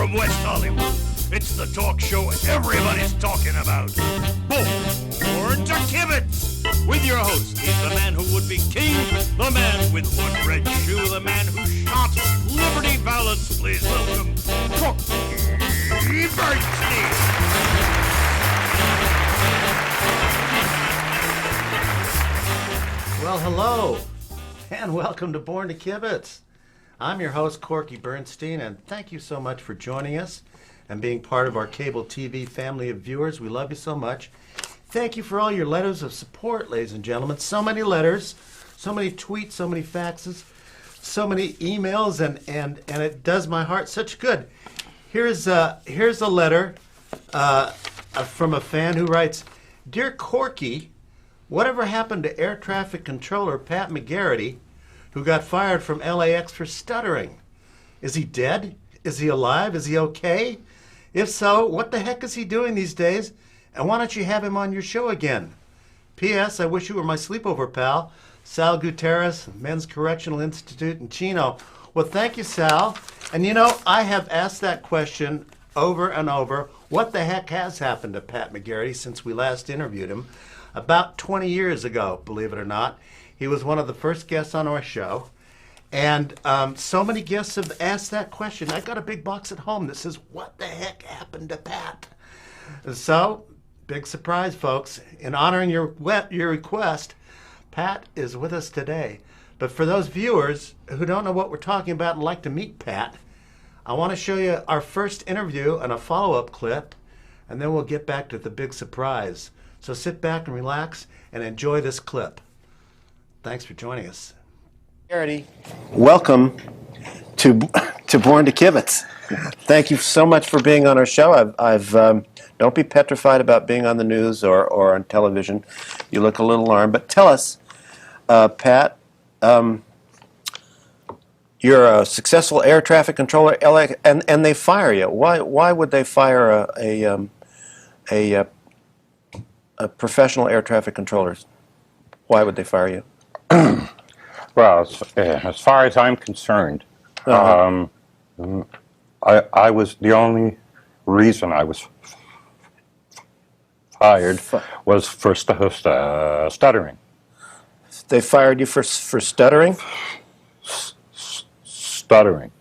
from West Hollywood. It's the talk show everybody's talking about. Born to Kibitz! With your host, he's the man who would be king, the man with one red shoe, the man who shot Liberty Valance. Please welcome Kibitz. Well, hello, and welcome to Born to Kibitz. I'm your host, Corky Bernstein, and thank you so much for joining us and being part of our cable TV family of viewers. We love you so much. Thank you for all your letters of support, ladies and gentlemen. So many letters, so many tweets, so many faxes, so many emails, and it does my heart such good. Here's a letter from a fan who writes, "Dear Corky, whatever happened to air traffic controller Pat McGerrity, who got fired from LAX for stuttering? Is he dead? Is he alive? Is he okay? If so, what the heck is he doing these days? And why don't you have him on your show again? P.S. I wish you were my sleepover pal, Sal Gutierrez, Men's Correctional Institute in Chino." Well, thank you, Sal. And you know, I have asked that question over and over. What the heck has happened to Pat McGerrity since we last interviewed him? About 20 years ago, believe it or not. He was one of the first guests on our show. And so many guests have asked that question. I got a big box at home that says, "What the heck happened to Pat?" So, big surprise, folks. In honoring your request, Pat is with us today. But for those viewers who don't know what we're talking about and like to meet Pat, I want to show you our first interview and a follow-up clip, and then we'll get back to the big surprise. So sit back and relax and enjoy this clip. Thanks for joining us. McGerrity, welcome to Born to Kibitz. Thank you so much for being on our show. Don't be petrified about being on the news or on television. You look a little alarmed, but tell us, Pat, you're a successful air traffic controller, and they fire you. Why would they fire a professional air traffic controller? Why would they fire you? Well, as far as I'm concerned, I was the only reason I was fired was for stuttering. They fired you for stuttering? Stuttering.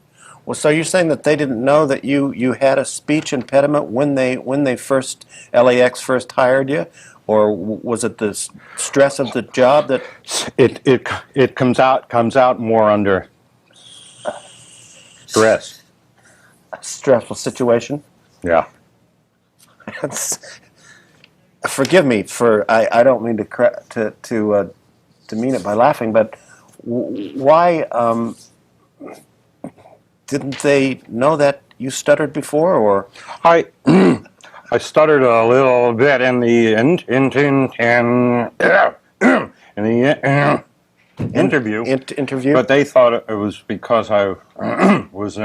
Well, so you're saying that they didn't know that you had a speech impediment when LAX first hired you? Or was it the stress of the job that it comes out more under stress? A stressful situation? Yeah. Forgive me for I don't mean to mean it by laughing, but why didn't they know that you stuttered before, or I stuttered a little bit in the interview, but they thought it was because I was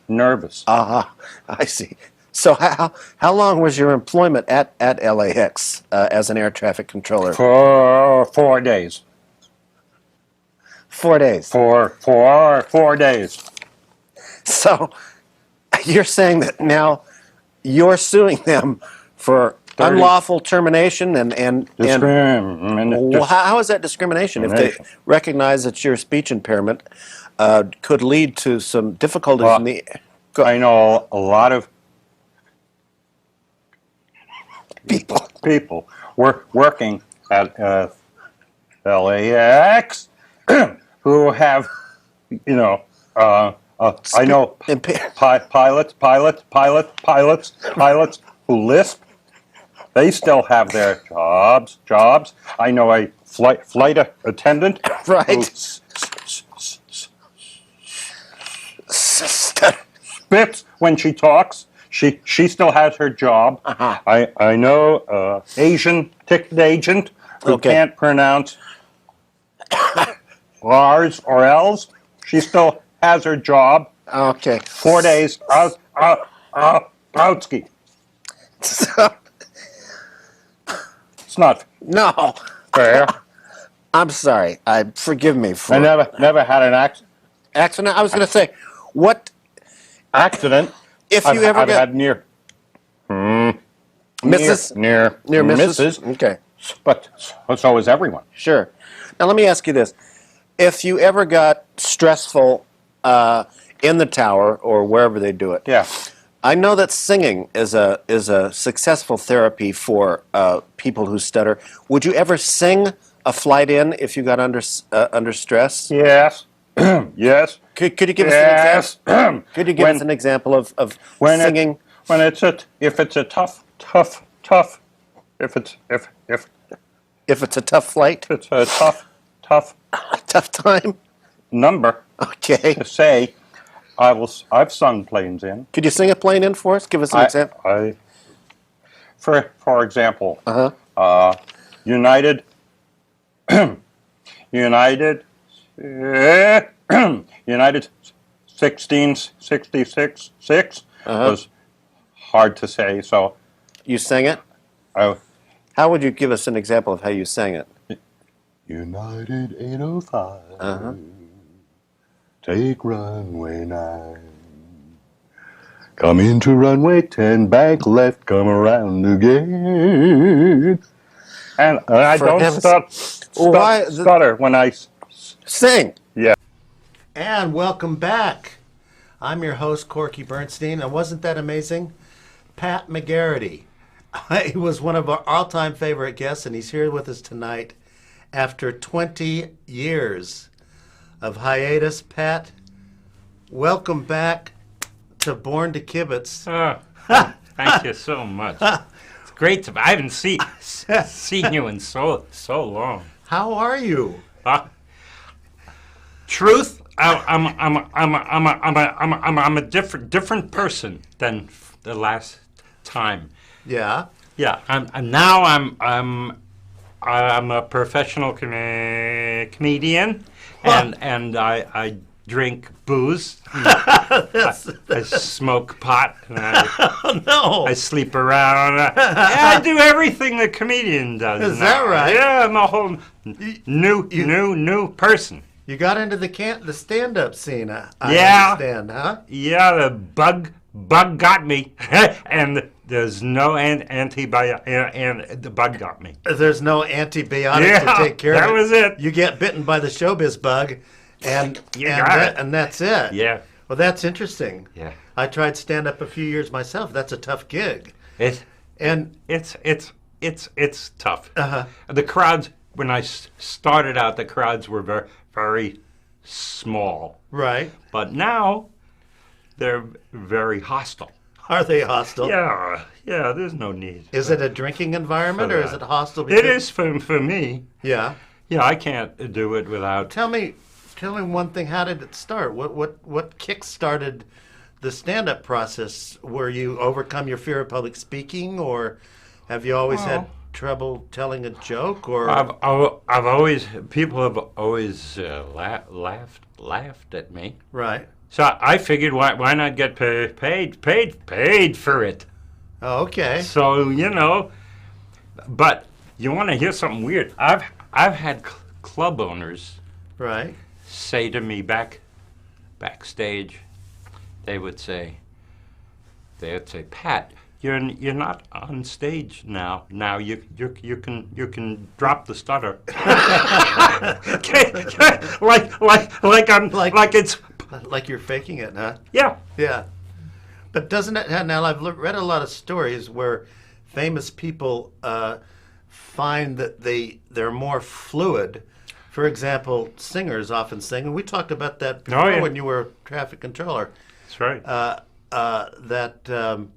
nervous. I see. So how long was your employment at LAX as an air traffic controller? For 4 days. 4 days. For 4 days. So you're saying that now you're suing them for unlawful termination and how is that discrimination? If they recognize that your speech impairment could lead to some difficulties in the... I know a lot of people working at LAX who have, I know pilots who lisp. They still have their jobs. I know a flight attendant, right, spits when she talks. She still has her job. I know Asian ticket agent who can't pronounce R's or L's. She still has her job. Okay. 4 days. Brodsky. It's not fair. I'm sorry. Forgive me for. I never had an accident. I was going to say, what accident. If you ever I've get had near misses, near misses. Okay, but so is everyone. sure. Now let me ask you this: if you ever got stressful in the tower or wherever they do it, Yeah. I know that singing is a successful therapy for people who stutter. Would you ever sing a flight in if you got under stress? Yes. Yes. Could you give us Yes. an example? Could you give When- us an example of When singing? if it's a tough if If it's a tough flight, it's a tough tough time. number Okay. to say, I've sung planes in. Could you sing a plane in for us? Give us an example. For example, Uh-huh. United United United 1666 was hard to say, so You sang it? I How would you give us an example of how you sang it? United 805 Uh-huh. take runway 9 come into runway 10 bank left come around again and I For don't heaven's- Why- stutter when I Sing! yeah. And welcome back. I'm your host, Corky Bernstein, and wasn't that amazing? Pat McGerrity. He was one of our all-time favorite guests, and he's here with us tonight after 20 years of hiatus. Pat, welcome back to Born to Kibitz. Thank you so much. It's great to. I haven't seen you in so long. How are you? Truth, I'm a different person than the last time. Yeah. Yeah, I'm a professional comedian, and I drink booze. I smoke pot. And I sleep around. I do everything the comedian does. Is that right? Yeah, I'm a whole new person. You got into the stand-up scene, I Yeah. understand, huh? Yeah, the bug got me, and there's no antibiotic, and the bug got me. There's no antibiotic to take care of it. that was it. You get bitten by the showbiz bug, and that's it. Yeah, Well, that's interesting. yeah. I tried stand-up a few years myself. That's a tough gig. And And it's tough. Uh-huh. The crowds, when I started out, the crowds were very small, right, but now they're very hostile. are they hostile? Yeah, there's no need. Is it a drinking environment, or is it hostile? It is for me. Yeah. Yeah, I can't do it without. Tell me one thing. How did it start? What kick-started the stand-up process? Were you overcome your fear of public speaking, or have you always had trouble telling a joke? Or I've always people have always laughed at me. right. So I figured why not get paid for it. Oh, okay. So but you want to hear something weird? I've had club owners Right. say to me backstage, they'd say, Pat, you're not on stage now. Now you can drop the stutter. like it's Like you're faking it, huh? yeah. Yeah. But doesn't it? Now I've read a lot of stories where famous people find that they're more fluid. For example, singers often sing, and we talked about that before yeah. when you were traffic controller. That's right. That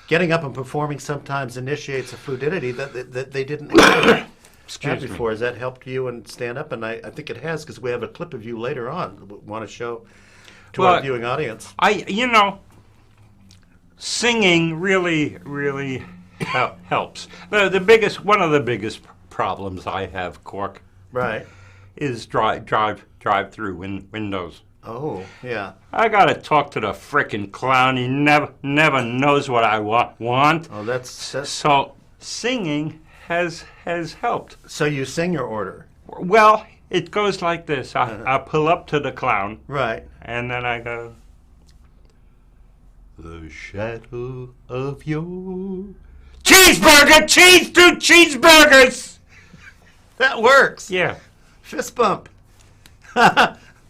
getting up and performing sometimes initiates a fluidity that they didn't have Excuse me. before. Has that helped you in stand up? And I think it has, because we have a clip of you later on we want to show to our viewing audience. Singing really helps. One of the biggest problems I have, Cork, Right. is drive through windows. Oh, yeah. I gotta talk to the frickin' clown. He never knows what I want. Oh, that's So singing has helped. so you sing your order. Well, it goes like this. I pull up to the clown, Right. and then I go, the shadow of your cheeseburger. Cheese, 2 cheeseburgers. That works. Yeah. Fist bump.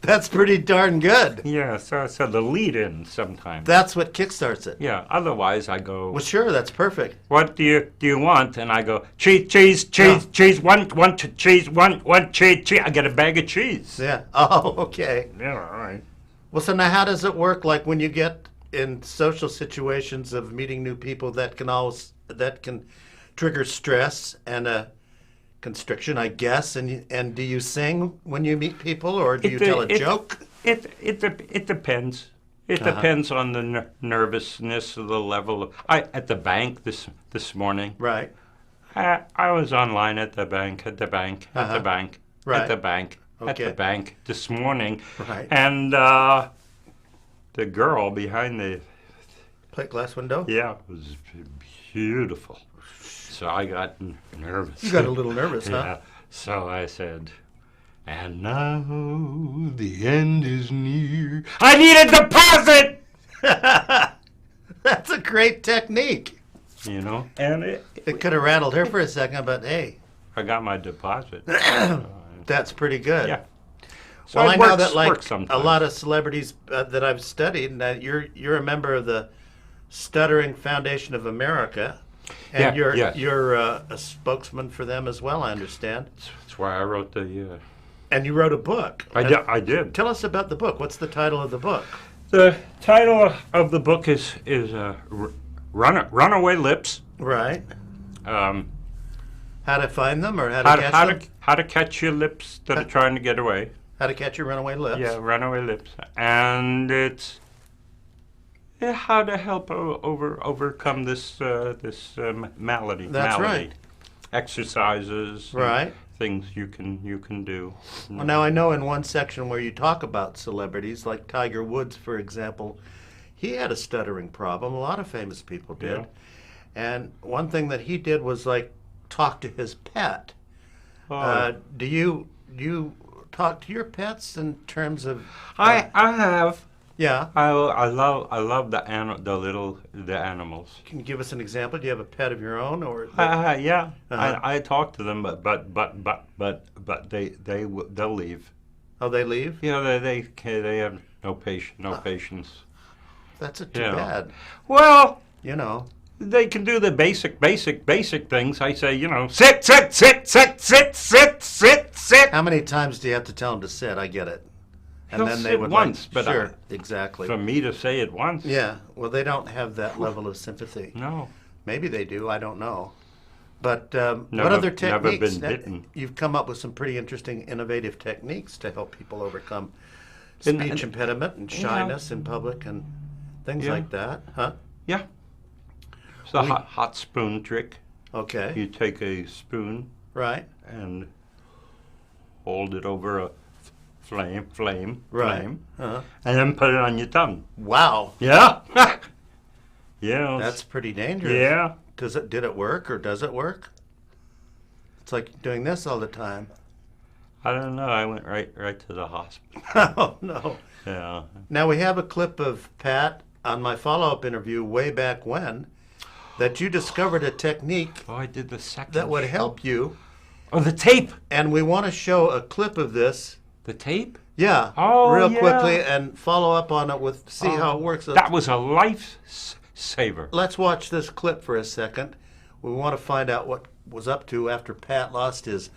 That's pretty darn good. Yeah, so the lead-in sometimes. That's what kickstarts it. Yeah, otherwise I go, Well, sure, that's perfect. what do you want? And I go, cheese, cheese, one cheese, one cheese. I get a bag of cheese. Yeah. Oh, okay. Yeah, all right. Well, so now how does it work? Like when you get in social situations of meeting new people, that can trigger stress and a constriction, I guess. And do you sing when you meet people, or do you tell a joke? It depends. It depends on the nervousness of the level of. At the bank this morning. Right. I was online at the bank right. At the bank this morning. Right. And the girl behind the Plate glass window. yeah was beautiful. So I got nervous. You got a little nervous, huh? Yeah. So I said, and now the end is near. I need a deposit! That's a great technique. You know? And It could have rattled her for a second, but hey, I got my deposit. that's pretty good. Yeah. So Well, I it know works- that like works a sometimes. lot of celebrities that I've studied, that you're a member of the Stuttering Foundation of America, and Yeah, you're a spokesman for them as well. I understand. That's why I wrote the. And you wrote a book. I did. Tell us about the book. What's the title of the book? The title of the book is Runaway Lips. Right. Um, How to find them, or how to catch them? how to catch your lips that are trying to get away. How to catch your runaway lips. Yeah, runaway lips, and it's how to help overcome this malady. That's malady. right. Exercises, and Right. things you can do. Well, now I know in one section where you talk about celebrities, like Tiger Woods, for example, he had a stuttering problem. A lot of famous people did. Yeah. And one thing that he did was like talk to his pet. Oh. Do you talk to your pets in terms of? I have. Yeah. I love the animals. Can you give us an example? Do you have a pet of your own, or? Yeah, Uh-huh. I talk to them, but they'll leave. Oh, they leave? You know, they have no patience. That's too Yeah. bad. Well, You know. they can do the basic things. I say, sit. How many times do you have to tell them to sit? I get it. He'll sit once, but sure, exactly. For me to say it once, Yeah. Well, they don't have that level of sympathy. no. Maybe they do. I don't know. But what Never- other never techniques? been bitten. You've come up with some pretty interesting, innovative techniques to help people overcome And- speech impediment and shyness in public and things Yeah. like that. Huh? Yeah. It's a hot spoon trick. Okay. You take a spoon Right. and hold it over a flame, Right. Uh-huh. and then put it on your tongue. Wow. Yeah. Yeah. That's pretty dangerous. Yeah. Did it work, or does it work? It's like doing this all the time. I don't know. I went right to the hospital. Oh no. Yeah. Now we have a clip of Pat on my follow-up interview way back when that you discovered a technique Oh, I did the second. that would show. help you, Oh, the tape. and we want to show a clip of this. The tape. Yeah, Oh, real yeah. quickly, and follow up on it with see how it works. That was a lifesaver. Let's watch this clip for a second. We want to find out what was up to after Pat lost his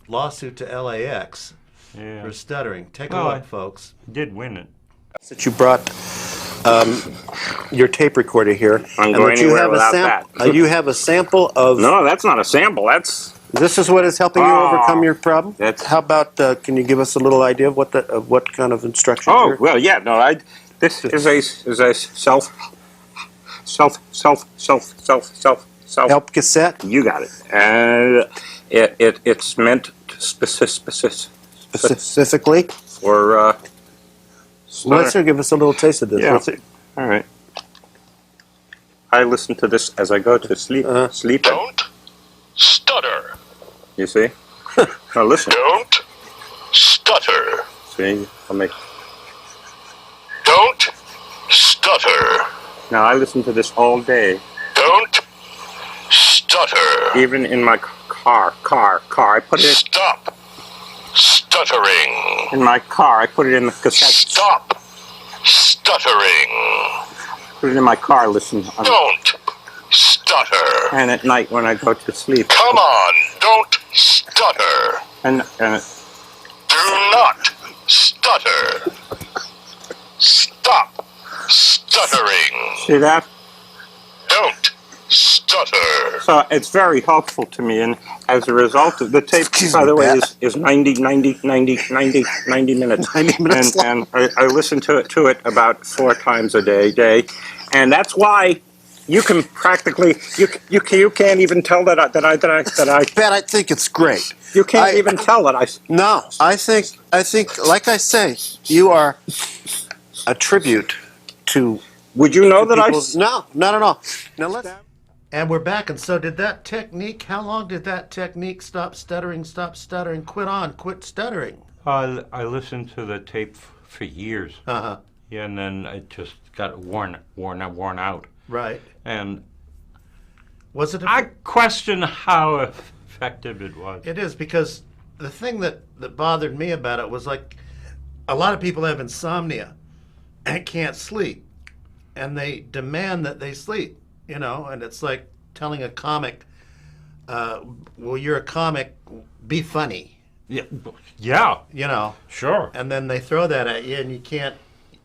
lawsuit to LAX Yeah. for stuttering. Take a Well, look, folks. Did win it. That you brought your tape recorder here. I'm and going that you anywhere have without that. you have a sample of. No, that's not a sample. That's This is what is helping you Oh, overcome your problem. that's- How about? Can you give us a little idea of what kind of instructions? oh you're- well, yeah. No, this is a self. help cassette You got it. And it's meant specifically. for. Let's give us a little taste of this. Yeah. Let's see. All right. I listen to this as I go to sleep. Sleep. Don't stutter. You see? Now listen. Don't stutter. See? I'll make. Don't stutter. stutter. Now, I listen to this all day, Don't stutter. even in my car. I put it Stop stuttering. in my car. I put it in the cassette. Stop stuttering. Put it in my car, listen. Don't stutter. And at night when I go to sleep. Come on, don't stutter. And Do not stutter. Stop stuttering. see that? Don't stutter. So it's very helpful to me, and as a result of the tape, by the way, is 90 minutes. 90 minutes and I listen to it about 4 times a day, and that's why you can practically you can't even tell that I Pat, I think it's great. you can't even tell that I. No, I think, like I say, you are a tribute to. Would you know that people's- No, not at all. Now let's. And we're back. And so did that technique, how long did that technique stop stuttering, quit stuttering? I listened to the tape for years. Uh-huh. Yeah, and then it just got worn out. Right. And Was it? I question how effective it was. It is, because the thing that bothered me about it was, like, a lot of people have insomnia and can't sleep, and they demand that they sleep, and it's like telling a comic, well, you're a comic, be funny, Yeah, sure. and then they throw that at you, and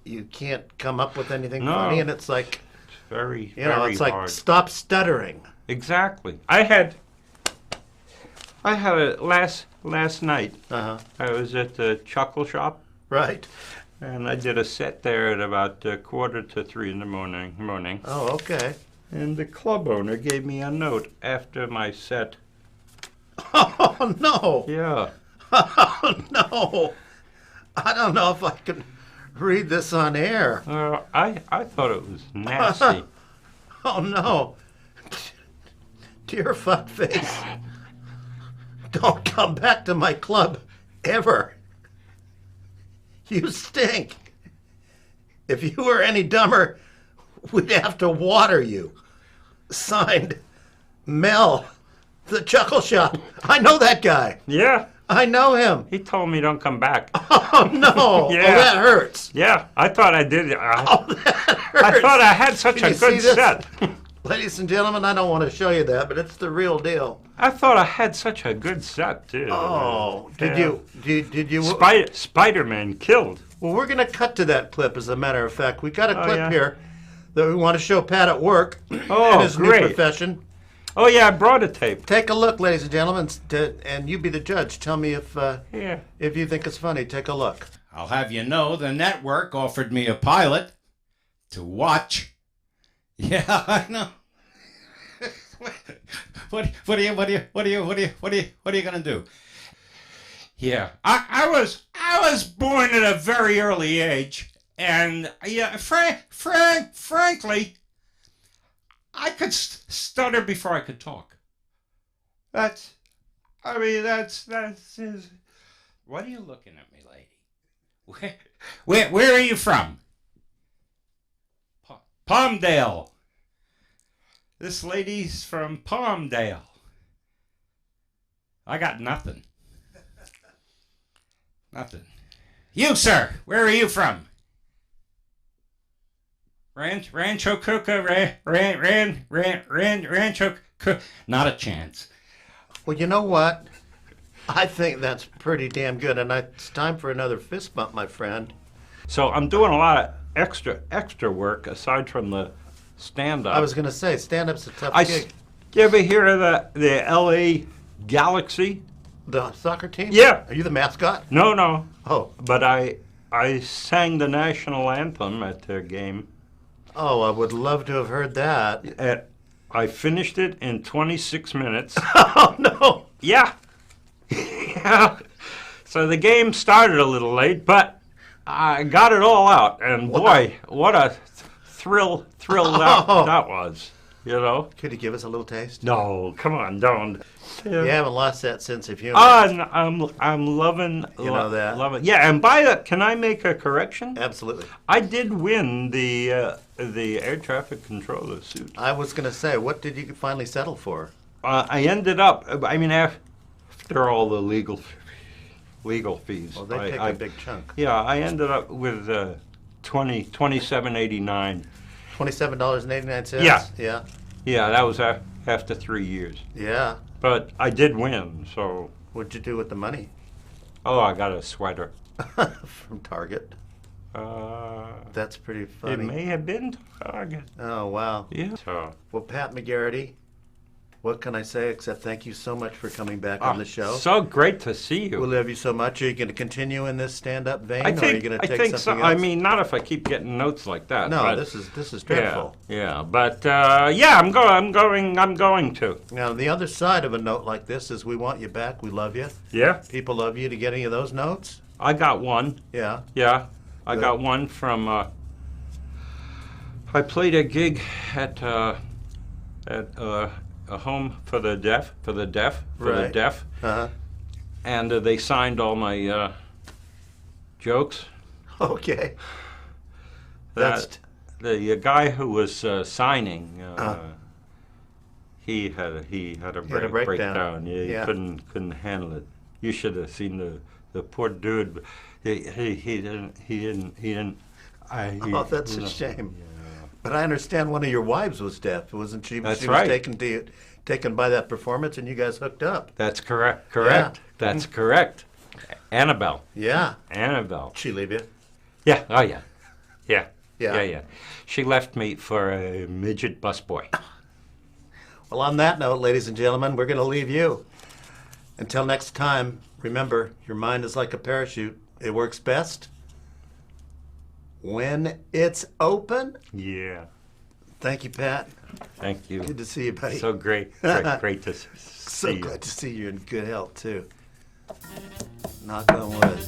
you can't come up with anything No. funny, and it's like, Very, it's very like, hard. stop stuttering. Exactly. I had it last night. Uh-huh. I was at the Chuckle Shop, Right. and I did a set there at about 2:45 in the morning. Oh, okay. And the club owner gave me a note after my set. Oh, no. Yeah. No. I don't know if I can read this on air. I thought it was nasty. Oh, no. Dear fuckface, don't come back to my club ever. You stink. If you were any dumber, we'd have to water you. Signed, Mel, the Chuckle Shop. I know that guy. Yeah. I know him. He told me don't come back. Oh, no. Yeah. Oh, that hurts. Yeah, I thought I did. Oh, that hurts. I thought I had such Can a you see good this? set. Ladies and gentlemen, I don't want to show you that, but it's the real deal. I thought I had such a good set too. Oh, did Yeah. you? Spider-Man killed. Well, we're going to cut to that clip, as a matter of fact. We got a Oh, clip yeah. here that we want to show Pat at work Oh, in his new great. profession. Oh yeah, I brought a tape. Take a look, ladies and gentlemen, and you be the judge. Tell me if Yeah. you think it's funny. Take a look. I'll have you know the network offered me a pilot to watch. Yeah, I know. What are you gonna do? Yeah, I was born at a very early age, and yeah, frankly, I could stutter before I could talk. That's What are you looking at me, lady? Where are you from? Palmdale. This lady's from Palmdale. I got nothing. Nothing. You, sir, where are you from? Rancho Cuca, Rancho Cuca. Not a chance. Well, you know what? I think that's pretty damn good, and it's time for another fist bump, my friend. So I'm doing a lot of extra work aside from the stand-up. I was going to say, stand-up's a tough You gig. ever hear of the L.A. Galaxy? The soccer team? Yeah. Are you the mascot? No. Oh. But I sang the national anthem at their game. Oh, I would love to have heard that. I finished it in 26 minutes. Oh, no. Yeah. Yeah. So the game started a little late, but I got it all out. And boy, what a thrill that was. You know? Could you give us a little taste? No, come on, don't. You haven't lost that sense of humor. I'm loving. You know that? Loving. Yeah, and by the, can I make a correction? Absolutely. I did win the air traffic controller suit. I was going to say, what did you finally settle for? I ended up. I mean, after all the legal fees. Well, they take a big chunk. Yeah, I ended up with $27.89. $27.89? Yeah. Yeah. Yeah, that was after 3 years. Yeah. But I did win, so. What'd you do with the money? Oh, I got a sweater. From Target. Uh, That's pretty funny. It may have been Target. Oh, wow. Yeah. So. Well, Pat McGerrity, what can I say except thank you so much for coming back on the show. So great to see you. We love you so much. Are you going to continue in this stand-up vein, I or are you going to take think something so. else? I mean, not if I keep getting notes like that. No, but this is dreadful. Yeah, but yeah, I'm going to. Now, the other side of a note like this is we want you back. We love you. Yeah, People love you. To get any of those notes? I got one. Yeah. Yeah, I Good. got one from. I played a gig at a home for the deaf, Right. Uh-huh. and they signed all my jokes. Okay. That's The guy who was signing, he had a breakdown. Yeah, he Yeah. couldn't handle it. You should have seen the poor dude. He didn't. oh, that's a shame. But I understand one of your wives was deaf, wasn't she? That's she right. was taken by that performance, and you guys hooked up. That's correct. Correct. Yeah. That's correct. Annabelle. Yeah. Annabelle. She leave you? Yeah. Oh yeah. Yeah. Yeah. Yeah. She left me for a midget busboy. Well, on that note, ladies and gentlemen, we're going to leave you. Until next time, remember, your mind is like a parachute. It works best when it's open. Yeah. Thank you, Pat. Thank you. Good to see you, buddy. So great to see So you. good to see you in good health, too. Knock on wood.